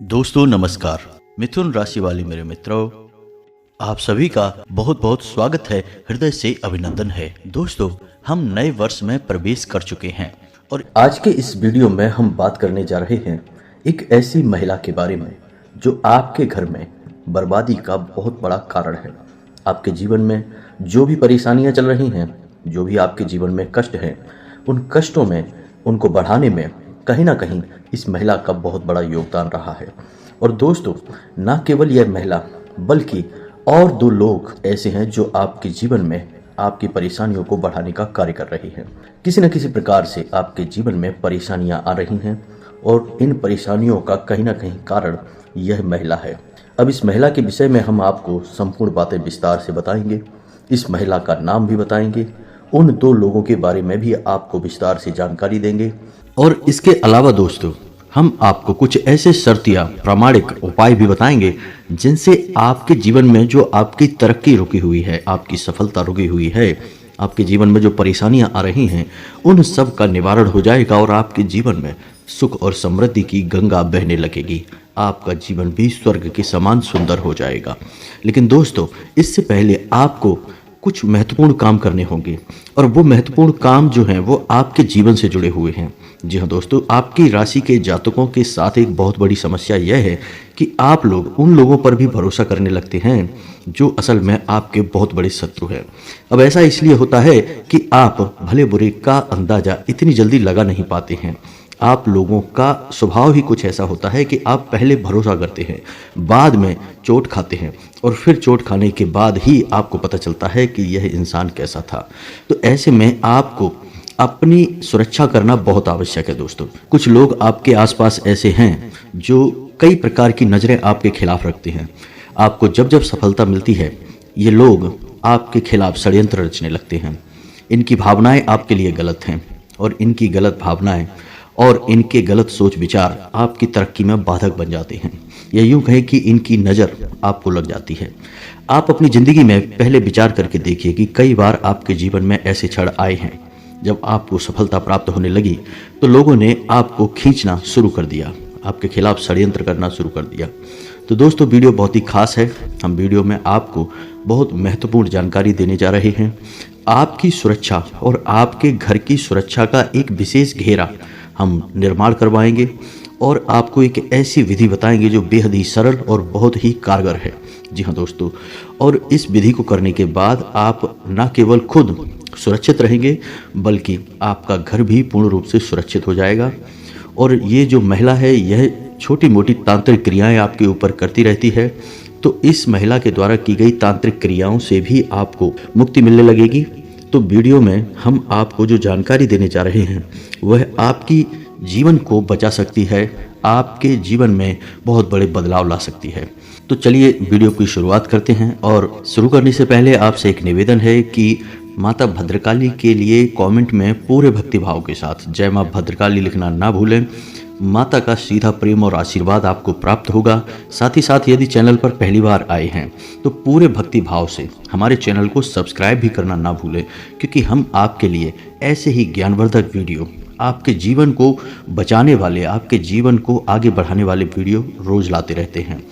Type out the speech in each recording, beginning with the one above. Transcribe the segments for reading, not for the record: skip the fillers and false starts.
दोस्तों नमस्कार। मिथुन राशि वाले मेरे मित्रों, आप सभी का बहुत बहुत स्वागत है, हृदय से अभिनंदन है। दोस्तों, हम नए वर्ष में प्रवेश कर चुके हैं और आज के इस वीडियो में हम बात करने जा रहे हैं एक ऐसी महिला के बारे में जो आपके घर में बर्बादी का बहुत बड़ा कारण है। आपके जीवन में जो भी परेशानियां चल रही हैं, जो भी आपके जीवन में कष्ट हैं, उन कष्टों में उनको बढ़ाने में कहीं ना कहीं इस महिला का बहुत बड़ा योगदान रहा है। और दोस्तों, ना केवल यह महिला बल्कि और दो लोग ऐसे हैं जो आपके जीवन में आपकी परेशानियों को बढ़ाने का कार्य कर रही हैं। किसी न किसी प्रकार से आपके जीवन में परेशानियां आ रही हैं और इन परेशानियों का कहीं ना कहीं कारण यह महिला है। अब इस महिला के विषय में हम आपको संपूर्ण बातें विस्तार से बताएंगे, इस महिला का नाम भी बताएंगे, उन दो लोगों के बारे में भी आपको विस्तार से जानकारी देंगे। और इसके अलावा दोस्तों, हम आपको कुछ ऐसे शर्त या प्रामाणिक उपाय भी बताएंगे जिनसे आपके जीवन में जो आपकी तरक्की रुकी हुई है, आपकी सफलता रुकी हुई है, आपके जीवन में जो परेशानियां आ रही हैं, उन सब का निवारण हो जाएगा और आपके जीवन में सुख और समृद्धि की गंगा बहने लगेगी। आपका जीवन भी स्वर्ग के समान सुंदर हो जाएगा। लेकिन दोस्तों, इससे पहले आपको कुछ महत्वपूर्ण काम करने होंगे और वो महत्वपूर्ण काम जो हैं वो आपके जीवन से जुड़े हुए हैं। जी हाँ दोस्तों, आपकी राशि के जातकों के साथ एक बहुत बड़ी समस्या यह है कि आप लोग उन लोगों पर भी भरोसा करने लगते हैं जो असल में आपके बहुत बड़े शत्रु हैं। अब ऐसा इसलिए होता है कि आप भले बुरे का अंदाजा इतनी जल्दी लगा नहीं पाते हैं। आप लोगों का स्वभाव ही कुछ ऐसा होता है कि आप पहले भरोसा करते हैं, बाद में चोट खाते हैं और फिर चोट खाने के बाद ही आपको पता चलता है कि यह इंसान कैसा था। तो ऐसे में आपको अपनी सुरक्षा करना बहुत आवश्यक है। दोस्तों, कुछ लोग आपके आसपास ऐसे हैं जो कई प्रकार की नज़रें आपके खिलाफ रखते हैं। आपको जब जब सफलता मिलती है, ये लोग आपके खिलाफ षड्यंत्र रचने लगते हैं। इनकी भावनाएं आपके लिए गलत हैं और इनकी गलत भावनाएं और इनके गलत सोच विचार आपकी तरक्की में बाधक बन जाते हैं। या यूं कहें कि इनकी नज़र आपको लग जाती है। आप अपनी ज़िंदगी में पहले विचार करके देखिए कि कई बार आपके जीवन में ऐसे क्षण आए हैं जब आपको सफलता प्राप्त होने लगी तो लोगों ने आपको खींचना शुरू कर दिया, आपके खिलाफ षड्यंत्र करना शुरू कर दिया। तो दोस्तों, वीडियो बहुत ही खास है। हम वीडियो में आपको बहुत महत्वपूर्ण जानकारी देने जा रहे हैं। आपकी सुरक्षा और आपके घर की सुरक्षा का एक विशेष घेरा हम निर्माण करवाएंगे और आपको एक ऐसी विधि बताएंगे जो बेहद ही सरल और बहुत ही कारगर है। जी हाँ दोस्तों, और इस विधि को करने के बाद आप न केवल खुद सुरक्षित रहेंगे बल्कि आपका घर भी पूर्ण रूप से सुरक्षित हो जाएगा। और ये जो महिला है, यह छोटी मोटी तांत्रिक क्रियाएं आपके ऊपर करती रहती है, तो इस महिला के द्वारा की गई तांत्रिक क्रियाओं से भी आपको मुक्ति मिलने लगेगी। तो वीडियो में हम आपको जो जानकारी देने जा रहे हैं वह आपकी जीवन को बचा सकती है, आपके जीवन में बहुत बड़े बदलाव ला सकती है। तो चलिए वीडियो की शुरुआत करते हैं। और शुरू करने से पहले आपसे एक निवेदन है कि माता भद्रकाली के लिए कमेंट में पूरे भक्तिभाव के साथ जय मां भद्रकाली लिखना ना भूलें। माता का सीधा प्रेम और आशीर्वाद आपको प्राप्त होगा। साथ ही साथ यदि चैनल पर पहली बार आए हैं तो पूरे भक्ति भाव से हमारे चैनल को सब्सक्राइब भी करना ना भूलें, क्योंकि हम आपके लिए ऐसे ही ज्ञानवर्धक वीडियो, आपके जीवन को बचाने वाले, आपके जीवन को आगे बढ़ाने वाले वीडियो रोज लाते रहते हैं।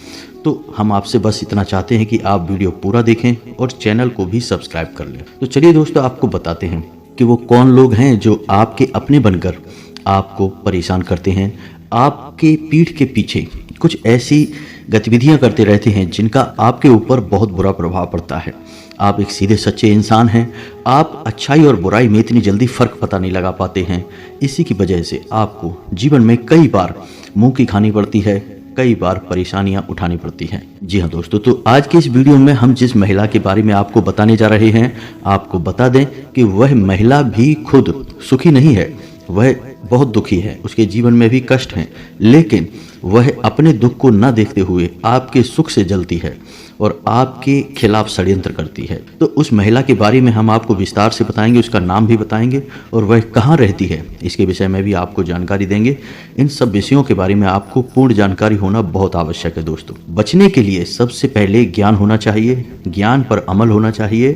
तो हम आपसे बस इतना चाहते हैं कि आप वीडियो पूरा देखें और चैनल को भी सब्सक्राइब कर लें। तो चलिए दोस्तों, आपको बताते हैं कि वो कौन लोग हैं जो आपके अपने बनकर आपको परेशान करते हैं। आपके पीठ के पीछे कुछ ऐसी गतिविधियां करते रहते हैं जिनका आपके ऊपर बहुत बुरा प्रभाव पड़ता है। आप एक सीधे सच्चे इंसान हैं, आप अच्छाई और बुराई में इतनी जल्दी फर्क पता नहीं लगा पाते हैं। इसी की वजह से आपको जीवन में कई बार मुंह की खानी पड़ती है, कई बार परेशानियां उठानी पड़ती हैं। जी हाँ दोस्तों, तो आज के इस वीडियो में हम जिस महिला के बारे में आपको बताने जा रहे हैं, आपको बता दें कि वह महिला भी खुद सुखी नहीं है, वह बहुत दुखी है, उसके जीवन में भी कष्ट हैं, लेकिन वह अपने दुख को न देखते हुए आपके सुख से जलती है और आपके खिलाफ षड्यंत्र करती है। तो उस महिला के बारे में हम आपको विस्तार से बताएंगे, उसका नाम भी बताएंगे और वह कहाँ रहती है इसके विषय में भी आपको जानकारी देंगे। इन सब विषयों के बारे में आपको पूर्ण जानकारी होना बहुत आवश्यक है। दोस्तों, बचने के लिए सबसे पहले ज्ञान होना चाहिए, ज्ञान पर अमल होना चाहिए,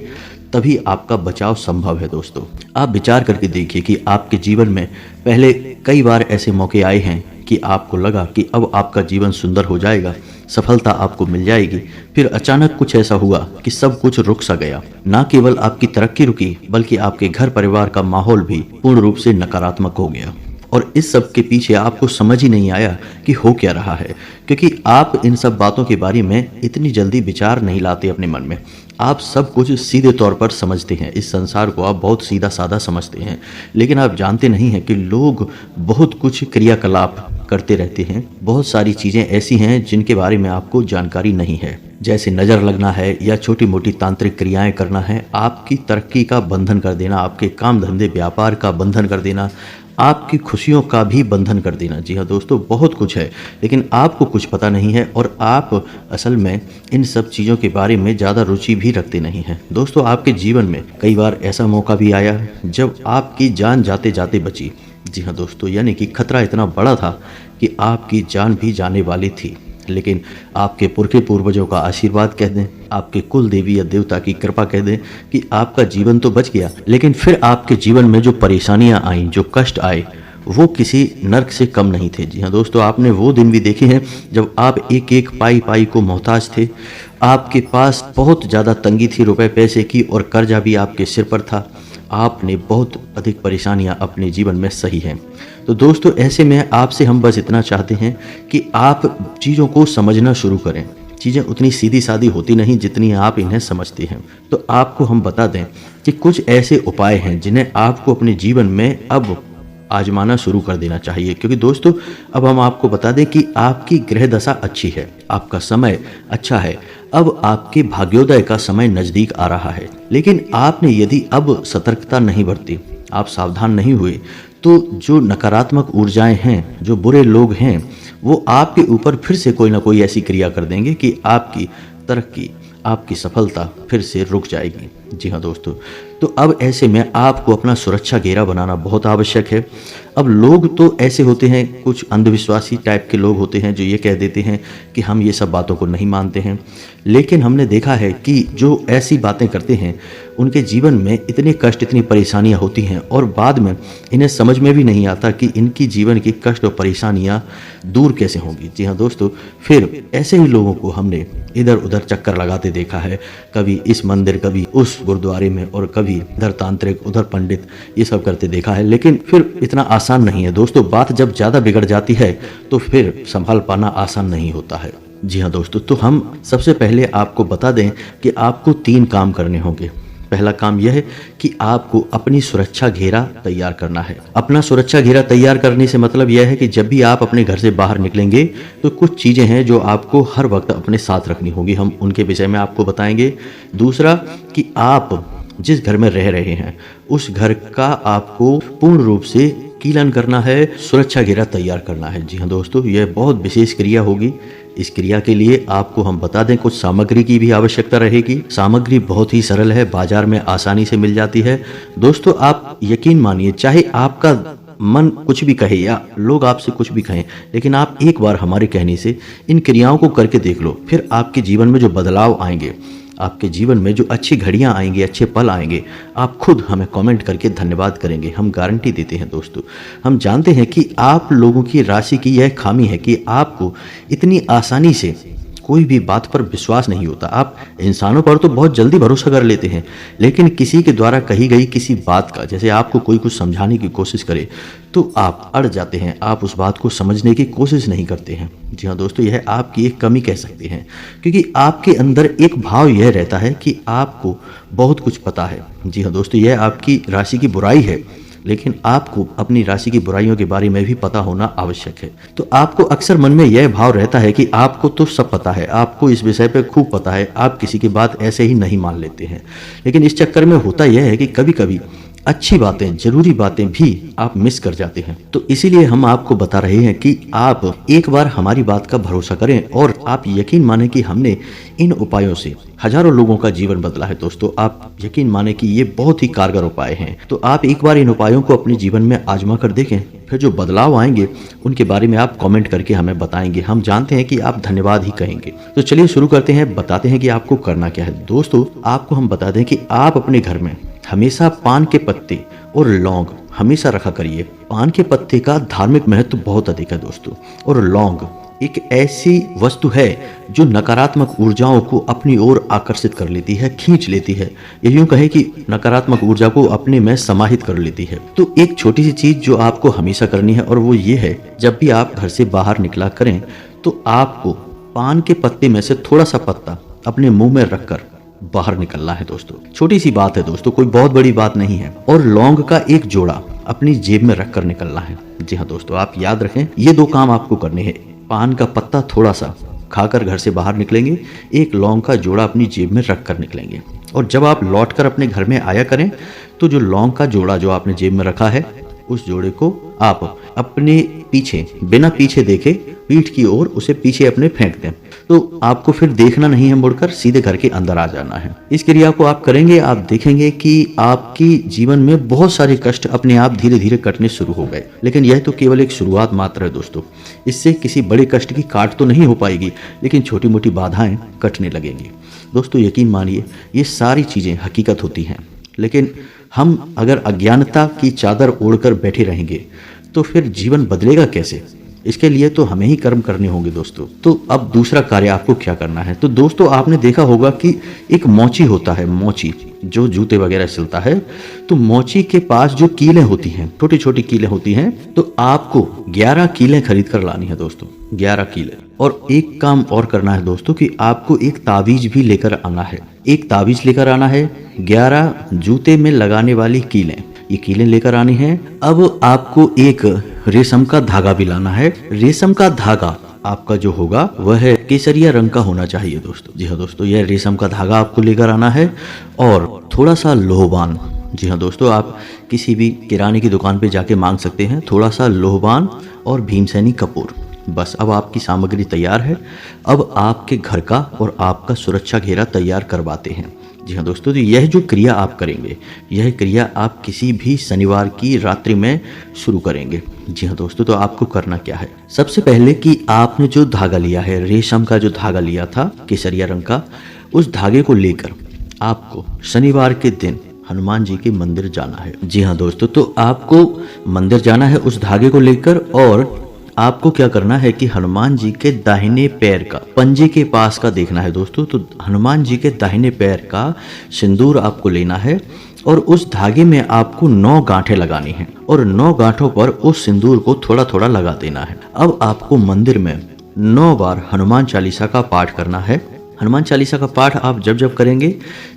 तभी आपका बचाव संभव है। दोस्तों, आप विचार करके देखिए कि आपके जीवन में पहले कई बार ऐसे मौके आए हैं कि आपको लगा कि अब आपका जीवन सुंदर हो जाएगा, सफलता आपको मिल जाएगी, फिर अचानक कुछ ऐसा हुआ कि सब कुछ रुक सा गया। ना केवल आपकी तरक्की रुकी, बल्कि आपके घर परिवार का माहौल भी पूर्ण रूप से नकारात्मक हो गया। और इस सब के पीछे आपको समझ ही नहीं आया कि हो क्या रहा है, क्योंकि आप इन सब बातों के बारे में इतनी जल्दी विचार नहीं लाते अपने मन में। आप सब कुछ सीधे तौर पर समझते हैं, इस संसार को आप बहुत सीधा साधा समझते हैं, लेकिन आप जानते नहीं हैं कि लोग बहुत कुछ क्रियाकलाप करते रहते हैं। बहुत सारी चीज़ें ऐसी हैं जिनके बारे में आपको जानकारी नहीं है, जैसे नज़र लगना है या छोटी मोटी तांत्रिक क्रियाएं करना है, आपकी तरक्की का बंधन कर देना, आपके काम धंधे व्यापार का बंधन कर देना, आपकी खुशियों का भी बंधन कर देना। जी हाँ दोस्तों, बहुत कुछ है, लेकिन आपको कुछ पता नहीं है और आप असल में इन सब चीज़ों के बारे में ज़्यादा रुचि भी रखते नहीं हैं। दोस्तों, आपके जीवन में कई बार ऐसा मौका भी आया जब आपकी जान जाते जाते बची। जी हाँ दोस्तों, यानी कि खतरा इतना बड़ा था कि आपकी जान भी जाने वाली थी, लेकिन आपके पुरखे पूर्वजों का आशीर्वाद कह दें, आपके कुल देवी या देवता की कृपा कह दें कि आपका जीवन तो बच गया, लेकिन फिर आपके जीवन में जो परेशानियां आईं, जो कष्ट आए, वो किसी नर्क से कम नहीं थे। जी हाँ दोस्तों, आपने वो दिन भी देखे हैं जब आप एक एक पाई पाई को मोहताज थे, आपके पास बहुत ज़्यादा तंगी थी रुपए पैसे की और कर्जा भी आपके सिर पर था। आपने बहुत अधिक परेशानियां अपने जीवन में सही हैं। तो दोस्तों, ऐसे में आपसे हम बस इतना चाहते हैं कि आप चीज़ों को समझना शुरू करें। चीज़ें उतनी सीधी सादी होती नहीं जितनी आप इन्हें समझते हैं। तो आपको हम बता दें कि कुछ ऐसे उपाय हैं जिन्हें आपको अपने जीवन में अब आजमाना शुरू कर देना चाहिए, क्योंकि दोस्तों अब हम आपको बता दें कि आपकी ग्रह दशा अच्छी है, आपका समय अच्छा है, अब आपके भाग्योदय का समय नज़दीक आ रहा है। लेकिन आपने यदि अब सतर्कता नहीं बरती, आप सावधान नहीं हुए, तो जो नकारात्मक ऊर्जाएं हैं, जो बुरे लोग हैं, वो आपके ऊपर फिर से कोई ना कोई ऐसी क्रिया कर देंगे कि आपकी तरक्की, आपकी सफलता फिर से रुक जाएगी। जी हाँ दोस्तों, तो अब ऐसे में आपको अपना सुरक्षा घेरा बनाना बहुत आवश्यक है। अब लोग तो ऐसे होते हैं, कुछ अंधविश्वासी टाइप के लोग होते हैं जो ये कह देते हैं कि हम ये सब बातों को नहीं मानते हैं, लेकिन हमने देखा है कि जो ऐसी बातें करते हैं उनके जीवन में इतने कष्ट, इतनी परेशानियां होती हैं और बाद में इन्हें समझ में भी नहीं आता कि इनकी जीवन की कष्ट और परेशानियां दूर कैसे होंगी। जी हाँ दोस्तों, फिर ऐसे ही लोगों को हमने इधर उधर चक्कर लगाते देखा है, कभी इस मंदिर, कभी उस गुरुद्वारे में, और कभी इधर तांत्रिक, उधर पंडित, ये सब करते देखा है। लेकिन फिर इतना आसान नहीं है दोस्तों, बात जब ज़्यादा बिगड़ जाती है तो फिर संभाल पाना आसान नहीं होता है। जी हाँ दोस्तों, तो हम सबसे पहले आपको बता दें कि आपको 3 काम करने होंगे। पहला काम यह है कि आपको अपनी सुरक्षा घेरा तैयार करना है। अपना सुरक्षा घेरा तैयार करने से मतलब यह है कि जब भी आप अपने घर से बाहर निकलेंगे तो कुछ चीज़ें हैं जो आपको हर वक्त अपने साथ रखनी होगी, हम उनके विषय में आपको बताएंगे। दूसरा कि आप जिस घर में रह रहे हैं उस घर का आपको पूर्ण रूप से कीलन करना है, सुरक्षा घेरा तैयार करना है। जी हाँ दोस्तों, यह बहुत विशेष क्रिया होगी। इस क्रिया के लिए आपको हम बता दें कुछ सामग्री की भी आवश्यकता रहेगी। सामग्री बहुत ही सरल है, बाजार में आसानी से मिल जाती है। दोस्तों, आप यकीन मानिए, चाहे आपका मन कुछ भी कहे या लोग आपसे कुछ भी कहें, लेकिन आप एक बार हमारे कहने से इन क्रियाओं को करके देख लो, फिर आपके जीवन में जो बदलाव आएंगे, आपके जीवन में जो अच्छी घड़ियां आएंगी, अच्छे पल आएंगे, आप खुद हमें कमेंट करके धन्यवाद करेंगे। हम गारंटी देते हैं दोस्तों। हम जानते हैं कि आप लोगों की राशि की यह खामी है कि आपको इतनी आसानी से कोई भी बात पर विश्वास नहीं होता। आप इंसानों पर तो बहुत जल्दी भरोसा कर लेते हैं, लेकिन किसी के द्वारा कही गई किसी बात का, जैसे आपको कोई कुछ समझाने की कोशिश करे तो आप अड़ जाते हैं, आप उस बात को समझने की कोशिश नहीं करते हैं। जी हाँ दोस्तों, यह आपकी एक कमी कह सकते हैं, क्योंकि आपके अंदर एक भाव यह रहता है कि आपको बहुत कुछ पता है। जी हाँ दोस्तों, यह आपकी राशि की बुराई है, लेकिन आपको अपनी राशि की बुराइयों के बारे में भी पता होना आवश्यक है। तो आपको अक्सर मन में यह भाव रहता है कि आपको तो सब पता है, आपको इस विषय पे खूब पता है, आप किसी की बात ऐसे ही नहीं मान लेते हैं। लेकिन इस चक्कर में होता यह है कि कभी कभी अच्छी बातें, जरूरी बातें भी आप मिस कर जाते हैं। तो इसीलिए हम आपको बता रहे हैं कि आप एक बार हमारी बात का भरोसा करें और आप यकीन माने कि हमने इन उपायों से हजारों लोगों का जीवन बदला है। दोस्तों, आप यकीन माने कि ये बहुत ही कारगर उपाय हैं। तो आप एक बार इन उपायों को अपने जीवन में आजमा कर देखें, फिर जो बदलाव आएंगे उनके बारे में आप कमेंट करके हमें बताएंगे। हम जानते हैं कि आप धन्यवाद ही कहेंगे। तो चलिए शुरू करते हैं, बताते हैं कि आपको करना क्या है। दोस्तों, आपको हम बता दें कि आप अपने घर में हमेशा पान के पत्ते और लौंग हमेशा रखा करिए। पान के पत्ते का धार्मिक महत्व बहुत अधिक है दोस्तों। और लौंग एक ऐसी वस्तु है जो नकारात्मक ऊर्जाओं को अपनी ओर आकर्षित कर लेती है, खींच लेती है, या यूं कहे कि नकारात्मक ऊर्जा को अपने में समाहित कर लेती है। तो एक छोटी सी चीज जो आपको हमेशा करनी है और वो ये है, जब भी आप घर से बाहर निकला करें तो आपको पान के पत्ते में से थोड़ा सा पत्ता अपने मुंह में रखकर बाहर निकलना है दोस्तों। छोटी सी बात है दोस्तों, कोई बहुत बड़ी बात नहीं है। और लौंग का एक जोड़ा अपनी जेब में रखकर निकलना है। जी हाँ दोस्तों, आप याद रखें, ये 2 काम आपको करने हैं। पान का पत्ता थोड़ा सा खाकर घर से बाहर निकलेंगे, एक लौंग का जोड़ा अपनी जेब में रख कर निकलेंगे। और जब आप लौटकर अपने घर में आया करें तो जो लौंग का जोड़ा जो आपने जेब में रखा है, उस जोड़े को आप अपने पीछे, बिना पीछे देखे पीठ की ओर उसे पीछे अपने फेंक दें। तो आपको फिर देखना नहीं है मुड़कर, सीधे घर के अंदर आ जाना है। इस क्रिया को आप करेंगे, आप देखेंगे कि आपकी जीवन में बहुत सारे कष्ट अपने आप धीरे धीरे कटने शुरू हो गए। लेकिन यह तो केवल एक शुरुआत मात्र है दोस्तों। इससे किसी बड़े कष्ट की काट तो नहीं हो पाएगी, लेकिन छोटी मोटी बाधाएं कटने लगेंगी। दोस्तों यकीन मानिए, ये सारी चीजें हकीकत होती हैं। लेकिन हम अगर अज्ञानता की चादर ओढ़कर बैठे रहेंगे तो फिर जीवन बदलेगा कैसे? इसके लिए तो हमें ही कर्म करने होंगे दोस्तों। तो अब दूसरा कार्य आपको क्या करना है? तो दोस्तों आपने देखा होगा कि एक मोची होता है, मोची जो जूते वगैरह सिलता है, तो मोची के पास जो कीलें होती हैं, छोटी छोटी कीलें होती हैं, तो आपको 11 कीलें खरीद कर लानी है दोस्तों, 11 कीलें। और एक काम और करना है दोस्तों कि आपको एक ताबीज भी लेकर आना है। एक ताबीज लेकर आना है, 11 जूते में लगाने वाली कीलें, ये कीलें लेकर आनी है। अब आपको एक रेशम का धागा भी लाना है। रेशम का धागा आपका जो होगा वह है केसरिया रंग का होना चाहिए दोस्तों। जी हाँ दोस्तों, यह रेशम का धागा आपको लेकर आना है और थोड़ा सा लोहबान। जी हाँ दोस्तों, आप किसी भी किराने की दुकान पे जाके मांग सकते हैं, थोड़ा सा लोहबान और भीमसेनी कपूर। बस अब आपकी सामग्री तैयार है। अब आपके घर का और आपका सुरक्षा घेरा तैयार करवाते हैं। जी हाँ दोस्तों, तो यह जो क्रिया आप करेंगे, यह क्रिया आप किसी भी शनिवार की रात्रि में शुरू करेंगे। जी हाँ दोस्तों, तो आपको करना क्या है? सबसे पहले कि आपने जो धागा लिया है, रेशम का जो धागा लिया था केसरिया रंग का, उस धागे को लेकर आपको शनिवार के दिन हनुमान जी के मंदिर जाना है। जी हाँ दोस्तों, तो आपको मंदिर जाना है उस धागे को लेकर। और आपको क्या करना है कि हनुमान जी के दाहिने पैर का पंजे के पास का देखना है दोस्तों। तो हनुमान जी के दाहिने पैर का सिंदूर आपको लेना है और उस धागे में आपको 9 गांठें लगानी हैं और 9 गांठों पर उस सिंदूर को थोड़ा थोड़ा लगा देना है। अब आपको मंदिर में 9 बार हनुमान चालीसा का पाठ करना है। हनुमान चालीसा का पाठ आप जब जब करेंगे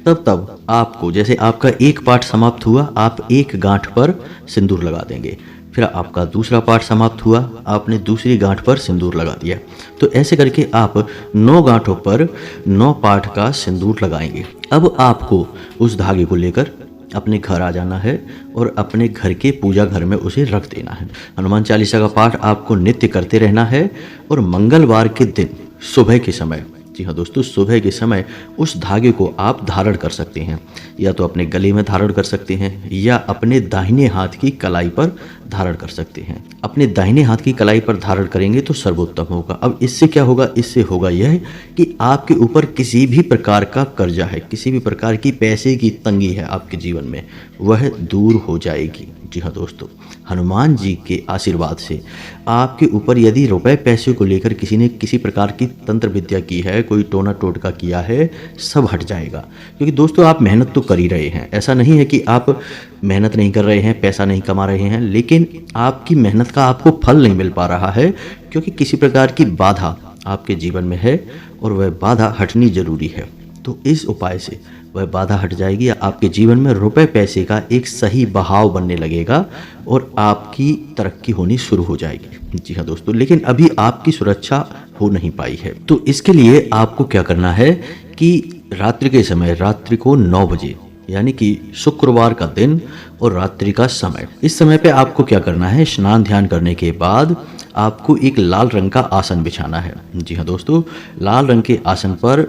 तब आपको, जैसे आपका एक पाठ समाप्त हुआ, आप एक गांठ पर सिंदूर लगा देंगे। फिर आपका दूसरा पाठ समाप्त हुआ, आपने दूसरी गांठ पर सिंदूर लगा दिया। तो ऐसे करके आप 9 गांठों पर 9 पाठ का सिंदूर लगाएंगे। अब आपको उस धागे को लेकर अपने घर आ जाना है और अपने घर के पूजा घर में उसे रख देना है। हनुमान चालीसा का पाठ आपको नित्य करते रहना है और मंगलवार के दिन सुबह के समय, जी हाँ दोस्तों, सुबह के समय उस धागे को आप धारण कर सकते हैं। या तो अपने गले में धारण कर सकते हैं या अपने दाहिने हाथ की कलाई पर धारण कर सकते हैं। अपने दाहिने हाथ की कलाई पर धारण करेंगे तो सर्वोत्तम होगा। अब इससे क्या होगा? इससे होगा यह कि आपके ऊपर किसी भी प्रकार का कर्जा है, किसी भी प्रकार की पैसे की तंगी है आपके जीवन में, वह दूर हो जाएगी। जी हाँ दोस्तों, हनुमान जी के आशीर्वाद से आपके ऊपर यदि रुपए पैसे को लेकर किसी ने किसी प्रकार की तंत्र विद्या की है, कोई टोना टोटका किया है, सब हट जाएगा। क्योंकि दोस्तों आप मेहनत तो कर ही रहे हैं, ऐसा नहीं है कि आप मेहनत नहीं कर रहे हैं, पैसा नहीं कमा रहे हैं, लेकिन आपकी मेहनत का आपको फल नहीं मिल पा रहा है क्योंकि किसी प्रकार की बाधा आपके जीवन में है और वह बाधा हटनी जरूरी है। तो इस उपाय से वह बाधा हट जाएगी, आपके जीवन में रुपए पैसे का एक सही बहाव बनने लगेगा और आपकी तरक्की होनी शुरू हो जाएगी। जी हाँ दोस्तों, लेकिन अभी आपकी सुरक्षा हो नहीं पाई है। तो इसके लिए आपको क्या करना है कि रात्रि के समय, रात्रि को 9 बजे, यानी कि शुक्रवार का दिन और रात्रि का समय, इस समय पे आपको क्या करना है? स्नान ध्यान करने के बाद आपको एक लाल रंग का आसन बिछाना है। जी हाँ दोस्तों, लाल रंग के आसन पर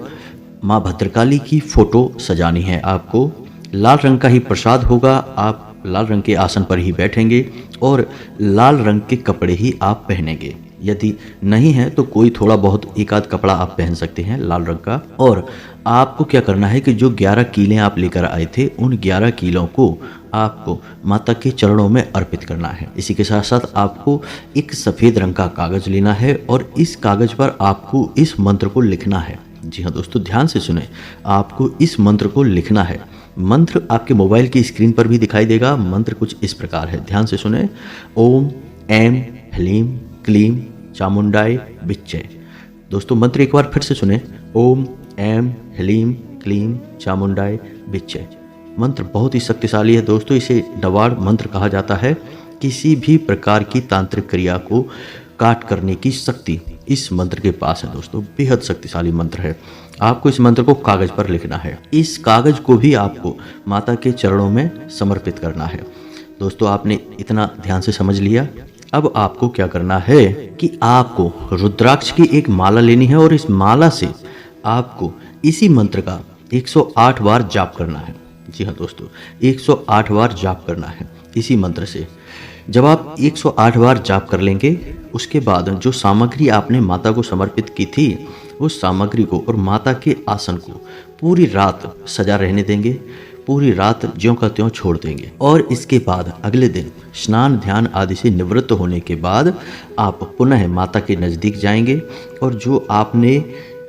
माँ भद्रकाली की फोटो सजानी है। आपको लाल रंग का ही प्रसाद होगा, आप लाल रंग के आसन पर ही बैठेंगे और लाल रंग के कपड़े ही आप पहनेंगे। यदि नहीं है तो कोई थोड़ा बहुत एक आध कपड़ा आप पहन सकते हैं लाल रंग का। और आपको क्या करना है कि जो 11 कीलें आप लेकर आए थे, उन 11 कीलों को आपको माता के चरणों में अर्पित करना है। इसी के साथ साथ आपको एक सफ़ेद रंग का कागज़ लेना है और इस कागज़ पर आपको इस मंत्र को लिखना है। जी हाँ दोस्तों, ध्यान से सुने, आपको इस मंत्र को लिखना है। मंत्र आपके मोबाइल की स्क्रीन पर भी दिखाई देगा। मंत्र कुछ इस प्रकार है, ध्यान से सुने। ओम ऐं ह्लीं क्लीं चामुंडाय विच्चे। दोस्तों मंत्र एक बार फिर से सुने। ओम ऐं ह्लीं क्लीं चामुंडाय विच्चे। मंत्र बहुत ही शक्तिशाली है दोस्तों। इसे नवाड़ मंत्र कहा जाता है। किसी भी प्रकार की तांत्रिक क्रिया को काट करने की शक्ति इस मंत्र के पास है दोस्तों। बेहद शक्तिशाली मंत्र है। आपको इस मंत्र को कागज पर लिखना है। इस कागज को भी आपको माता के चरणों में समर्पित करना है। दोस्तों आपने इतना ध्यान से समझ लिया। अब आपको क्या करना है कि आपको रुद्राक्ष की एक माला लेनी है और इस माला से आपको इसी मंत्र का 108 बार जाप करना है। जी हाँ दोस्तों, 108 बार जाप करना है इसी मंत्र से। जब आप 108 बार जाप कर लेंगे, उसके बाद जो सामग्री आपने माता को समर्पित की थी, उस सामग्री को और माता के आसन को पूरी रात सजा रहने देंगे। पूरी रात ज्यों का त्यों छोड़ देंगे और इसके बाद अगले दिन स्नान ध्यान आदि से निवृत्त होने के बाद आप पुनः माता के नज़दीक जाएंगे और जो आपने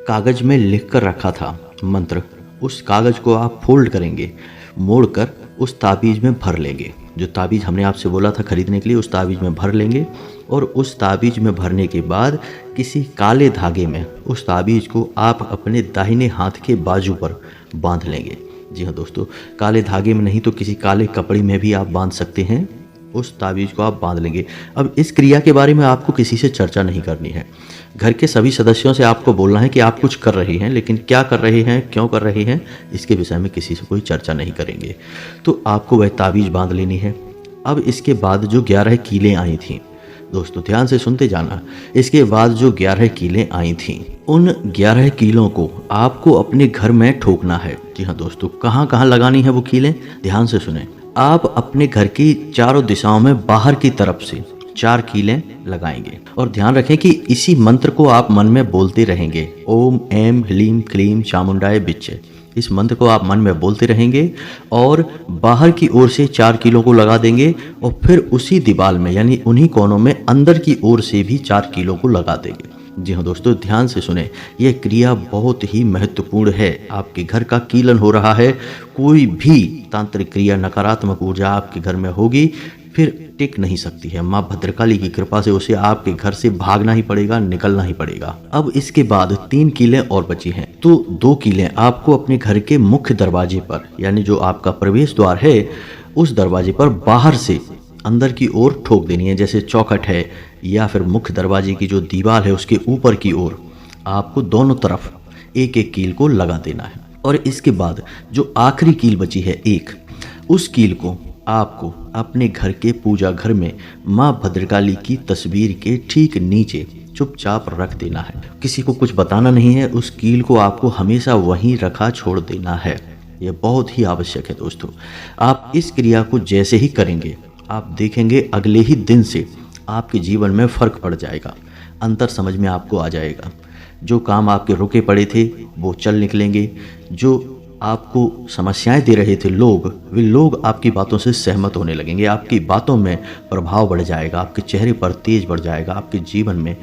कागज में लिख कर रखा था मंत्र, उस कागज को आप फोल्ड करेंगे, मोड़कर उस ताबीज में भर लेंगे। जो ताबीज हमने आपसे बोला था खरीदने के लिए, उस ताबीज में भर लेंगे और उस ताबीज में भरने के बाद किसी काले धागे में उस ताबीज को आप अपने दाहिने हाथ के बाजू पर बांध लेंगे। जी हाँ दोस्तों, काले धागे में नहीं तो किसी काले कपड़े में भी आप बांध सकते हैं। उस ताबीज को आप बांध लेंगे। अब इस क्रिया के बारे में आपको किसी से चर्चा नहीं करनी है। घर के सभी सदस्यों से आपको बोलना है कि आप कुछ कर रहे हैं, लेकिन क्या कर रहे हैं, क्यों कर रहे हैं, इसके विषय में किसी से कोई चर्चा नहीं करेंगे। तो आपको वह ताबीज बांध लेनी है। अब इसके बाद जो 11 कीलें आई थीं, दोस्तों ध्यान से सुनते जाना, इसके बाद जो 11 कीलें आई थीं, उन 11 कीलों को आपको अपने घर में ठोकना है। जी हाँ दोस्तों, कहाँ कहाँ लगानी है वो कीलें, ध्यान से सुने। आप अपने घर की चारों दिशाओं में बाहर की तरफ से 4 कीलें लगाएंगे और ध्यान रखें कि इसी मंत्र को आप मन में बोलते रहेंगे। ओम ऐं ह्लीं क्लीं चामुंडाय विच्चे। इस मंत्र को आप मन में बोलते रहेंगे और बाहर की ओर से 4 कीलों को लगा देंगे और फिर उसी दीवार में यानी उन्हीं कोनों में अंदर की ओर से भी 4 कीलों को लगा देंगे। जी हाँ दोस्तों, ध्यान से सुने, यह क्रिया बहुत ही महत्वपूर्ण है। आपके घर का कीलन हो रहा है। कोई भी तांत्रिक क्रिया, नकारात्मक ऊर्जा आपके घर में होगी फिर टिक नहीं सकती है। माँ भद्रकाली की कृपा से उसे आपके घर से भागना ही पड़ेगा, निकलना ही पड़ेगा। अब इसके बाद 3 कीलें और बची हैं, तो 2 कीलें आपको अपने घर के मुख्य दरवाजे पर, यानी जो आपका प्रवेश द्वार है, उस दरवाजे पर बाहर से अंदर की ओर ठोक देनी है। जैसे चौखट है या फिर मुख्य दरवाजे की जो दीवार है उसके ऊपर की ओर आपको दोनों तरफ एक एक कील को लगा देना है। और इसके बाद जो आखिरी कील बची है एक, उस कील को आपको अपने घर के पूजा घर में माँ भद्रकाली की तस्वीर के ठीक नीचे चुपचाप रख देना है। किसी को कुछ बताना नहीं है। उस कील को आपको हमेशा वहीं रखा छोड़ देना है। यह बहुत ही आवश्यक है दोस्तों। आप इस क्रिया को जैसे ही करेंगे, आप देखेंगे अगले ही दिन से आपके जीवन में फर्क पड़ जाएगा। अंतर समझ में आपको आ जाएगा। जो काम आपके रुके पड़े थे वो चल निकलेंगे। जो आपको समस्याएं दे रहे थे लोग, वे लोग आपकी बातों से सहमत होने लगेंगे। आपकी बातों में प्रभाव बढ़ जाएगा। आपके चेहरे पर तेज बढ़ जाएगा। आपके जीवन में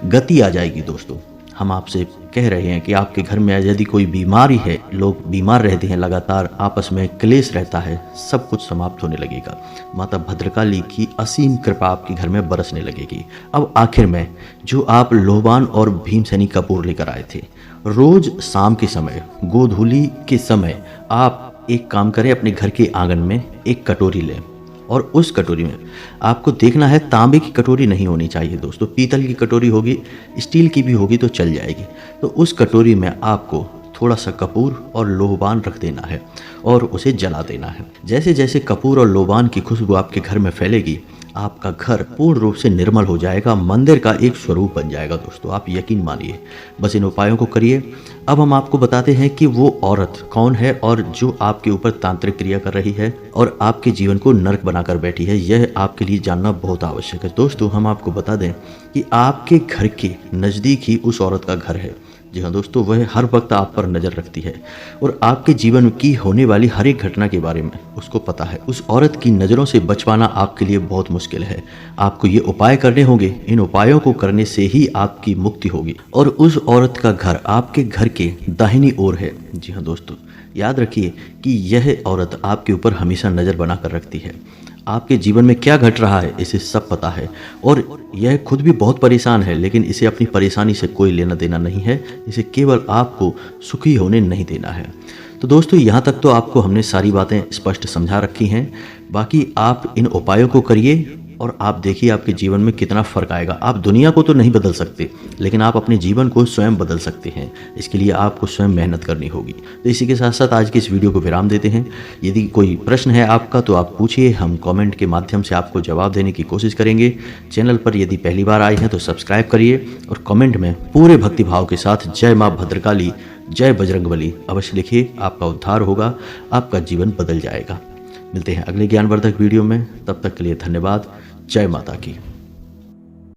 गति आ जाएगी। दोस्तों हम आपसे कह रहे हैं कि आपके घर में यदि कोई बीमारी है, लोग बीमार रहते हैं, लगातार आपस में क्लेश रहता है, सब कुछ समाप्त होने लगेगा। माता भद्रकाली की असीम कृपा आपके घर में बरसने लगेगी। अब आखिर में जो आप लोबान और भीमसेनी कपूर लेकर आए थे, रोज शाम के समय, गोधूली के समय आप एक काम करें, अपने घर के आंगन में एक कटोरी लें और उस कटोरी में आपको देखना है, तांबे की कटोरी नहीं होनी चाहिए दोस्तों, पीतल की कटोरी होगी, स्टील की भी होगी तो चल जाएगी। तो उस कटोरी में आपको थोड़ा सा कपूर और लोबान रख देना है और उसे जला देना है। जैसे जैसे कपूर और लोबान की खुशबू आपके घर में फैलेगी, आपका घर पूर्ण रूप से निर्मल हो जाएगा, मंदिर का एक स्वरूप बन जाएगा। दोस्तों आप यकीन मानिए, बस इन उपायों को करिए। अब हम आपको बताते हैं कि वो औरत कौन है और जो आपके ऊपर तांत्रिक क्रिया कर रही है और आपके जीवन को नरक बनाकर बैठी है। यह आपके लिए जानना बहुत आवश्यक है। दोस्तों हम आपको बता दें कि आपके घर के नज़दीक ही उस औरत का घर है जी हाँ दोस्तों, वह हर वक्त आप पर नज़र रखती है और आपके जीवन की होने वाली हर एक घटना के बारे में उसको पता है। उस औरत की नज़रों से बच पाना आपके लिए बहुत मुश्किल है। आपको ये उपाय करने होंगे। इन उपायों को करने से ही आपकी मुक्ति होगी। और उस औरत का घर आपके घर के दाहिनी ओर है। जी हाँ दोस्तों, याद रखिए कि यह औरत आपके ऊपर हमेशा नज़र बना कर रखती है। आपके जीवन में क्या घट रहा है इसे सब पता है और यह खुद भी बहुत परेशान है, लेकिन इसे अपनी परेशानी से कोई लेना देना नहीं है। इसे केवल आपको सुखी होने नहीं देना है। तो दोस्तों, यहाँ तक तो आपको हमने सारी बातें स्पष्ट समझा रखी हैं। बाकी आप इन उपायों को करिए और आप देखिए आपके जीवन में कितना फ़र्क आएगा। आप दुनिया को तो नहीं बदल सकते, लेकिन आप अपने जीवन को स्वयं बदल सकते हैं। इसके लिए आपको स्वयं मेहनत करनी होगी। तो इसी के साथ साथ आज की इस वीडियो को विराम देते हैं। यदि कोई प्रश्न है आपका तो आप पूछिए, हम कमेंट के माध्यम से आपको जवाब देने की कोशिश करेंगे। चैनल पर यदि पहली बार आए हैं तो सब्सक्राइब करिए और कमेंट में पूरे भक्तिभाव के साथ जय माँ भद्रकाली, जय बजरंगबली अवश्य लिखिए। आपका उद्धार होगा, आपका जीवन बदल जाएगा। मिलते हैं अगले ज्ञानवर्धक वीडियो में। तब तक के लिए धन्यवाद। जय माता की।